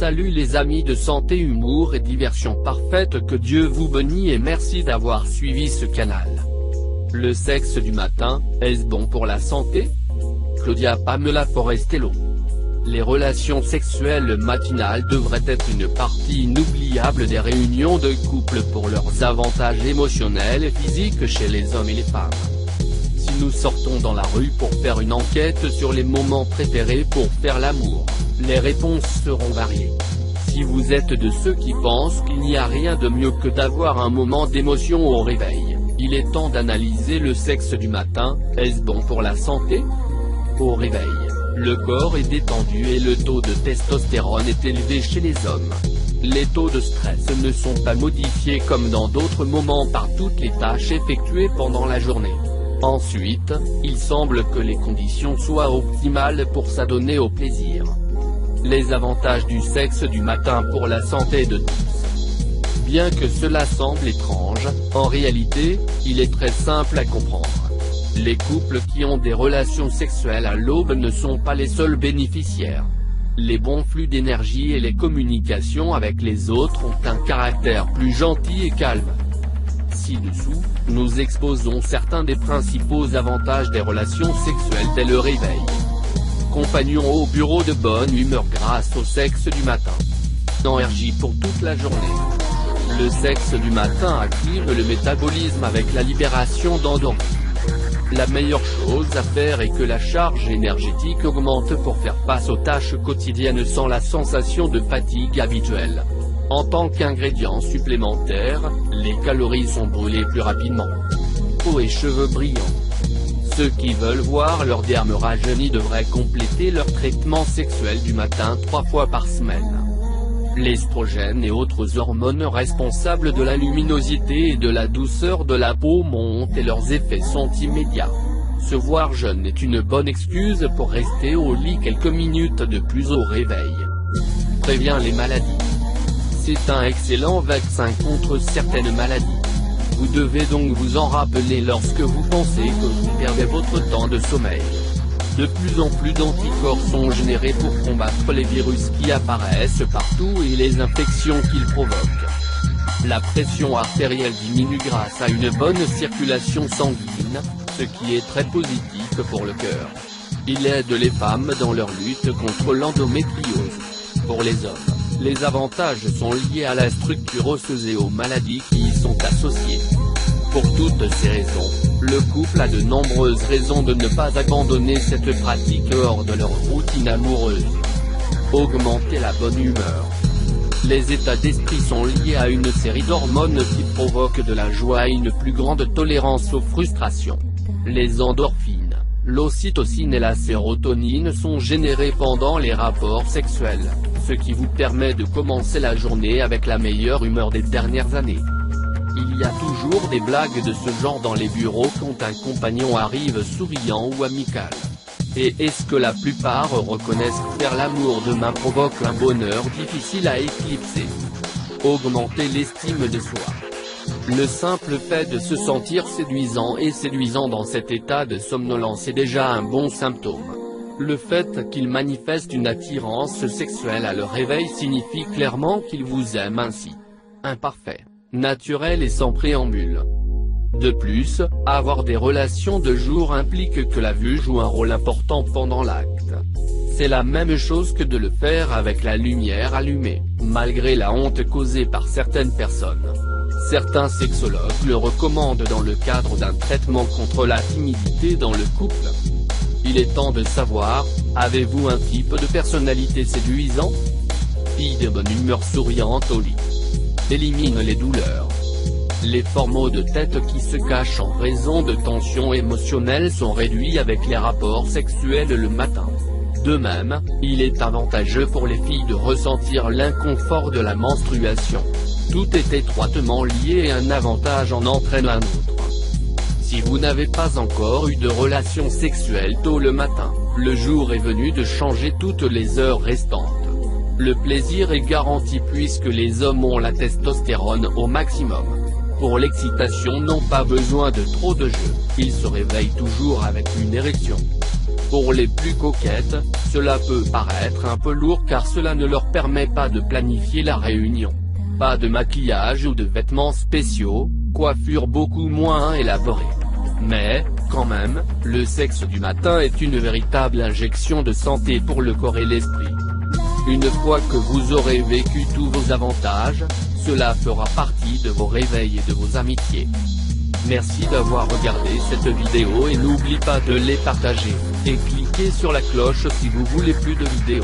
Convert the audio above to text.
Salut les amis de santé, humour et diversion parfaite, que Dieu vous bénisse et merci d'avoir suivi ce canal. Le sexe du matin, est-ce bon pour la santé? Claudia Pamela Forestello. Les relations sexuelles matinales devraient être une partie inoubliable des réunions de couple pour leurs avantages émotionnels et physiques chez les hommes et les femmes. Si nous sortons dans la rue pour faire une enquête sur les moments préférés pour faire l'amour, les réponses seront variées. Si vous êtes de ceux qui pensent qu'il n'y a rien de mieux que d'avoir un moment d'émotion au réveil, il est temps d'analyser le sexe du matin. Est-ce bon pour la santé? Au réveil, le corps est détendu et le taux de testostérone est élevé chez les hommes. Les taux de stress ne sont pas modifiés comme dans d'autres moments par toutes les tâches effectuées pendant la journée. Ensuite, il semble que les conditions soient optimales pour s'adonner au plaisir. Les avantages du sexe du matin pour la santé de tous. Bien que cela semble étrange, en réalité, il est très simple à comprendre. Les couples qui ont des relations sexuelles à l'aube ne sont pas les seuls bénéficiaires. Les bons flux d'énergie et les communications avec les autres ont un caractère plus gentil et calme. Ci-dessous, nous exposons certains des principaux avantages des relations sexuelles dès le réveil. Compagnon au bureau, de bonne humeur grâce au sexe du matin. Énergie pour toute la journée. Le sexe du matin active le métabolisme avec la libération d'endorphines. La meilleure chose à faire est que la charge énergétique augmente pour faire face aux tâches quotidiennes sans la sensation de fatigue habituelle. En tant qu'ingrédient supplémentaire, les calories sont brûlées plus rapidement. Peau et cheveux brillants. Ceux qui veulent voir leur derme rajeunir devraient compléter leur traitement sexuel du matin 3 fois par semaine. L'estrogène et autres hormones responsables de la luminosité et de la douceur de la peau montent et leurs effets sont immédiats. Se voir jeune est une bonne excuse pour rester au lit quelques minutes de plus au réveil. Prévient les maladies. C'est un excellent vaccin contre certaines maladies. Vous devez donc vous en rappeler lorsque vous pensez que vous perdez votre temps de sommeil. De plus en plus d'anticorps sont générés pour combattre les virus qui apparaissent partout et les infections qu'ils provoquent. La pression artérielle diminue grâce à une bonne circulation sanguine, ce qui est très positif pour le cœur. Il aide les femmes dans leur lutte contre l'endométriose. Pour les hommes, les avantages sont liés à la structure osseuse et aux maladies qui y sont associées. Pour toutes ces raisons, le couple a de nombreuses raisons de ne pas abandonner cette pratique hors de leur routine amoureuse. Augmenter la bonne humeur. Les états d'esprit sont liés à une série d'hormones qui provoquent de la joie et une plus grande tolérance aux frustrations. Les endorphines, l'ocytocine et la sérotonine sont générées pendant les rapports sexuels, ce qui vous permet de commencer la journée avec la meilleure humeur des dernières années. Il y a toujours des blagues de ce genre dans les bureaux quand un compagnon arrive souriant ou amical. Et est-ce que la plupart reconnaissent que faire l'amour demain provoque un bonheur difficile à éclipser? Augmenter l'estime de soi. Le simple fait de se sentir séduisant et séduisant dans cet état de somnolence est déjà un bon symptôme. Le fait qu'il manifeste une attirance sexuelle à leur réveil signifie clairement qu'il vous aime ainsi. Imparfait, naturel et sans préambule. De plus, avoir des relations de jour implique que la vue joue un rôle important pendant l'acte. C'est la même chose que de le faire avec la lumière allumée, malgré la honte causée par certaines personnes. Certains sexologues le recommandent dans le cadre d'un traitement contre la timidité dans le couple. Il est temps de savoir, avez-vous un type de personnalité séduisant? Fille de bonne humeur souriante au lit. Élimine les douleurs. Les forts maux de tête qui se cachent en raison de tensions émotionnelles sont réduits avec les rapports sexuels le matin. De même, il est avantageux pour les filles de ressentir l'inconfort de la menstruation. Tout est étroitement lié et un avantage en entraîne un autre. Si vous n'avez pas encore eu de relation sexuelle tôt le matin, le jour est venu de changer toutes les heures restantes. Le plaisir est garanti puisque les hommes ont la testostérone au maximum. Pour l'excitation n'ont pas besoin de trop de jeux, ils se réveillent toujours avec une érection. Pour les plus coquettes, cela peut paraître un peu lourd car cela ne leur permet pas de planifier la réunion. Pas de maquillage ou de vêtements spéciaux, coiffure beaucoup moins élaborée. Mais, quand même, le sexe du matin est une véritable injection de santé pour le corps et l'esprit. Une fois que vous aurez vécu tous vos avantages, cela fera partie de vos réveils et de vos amitiés. Merci d'avoir regardé cette vidéo et n'oublie pas de les partager, et cliquez sur la cloche si vous voulez plus de vidéos.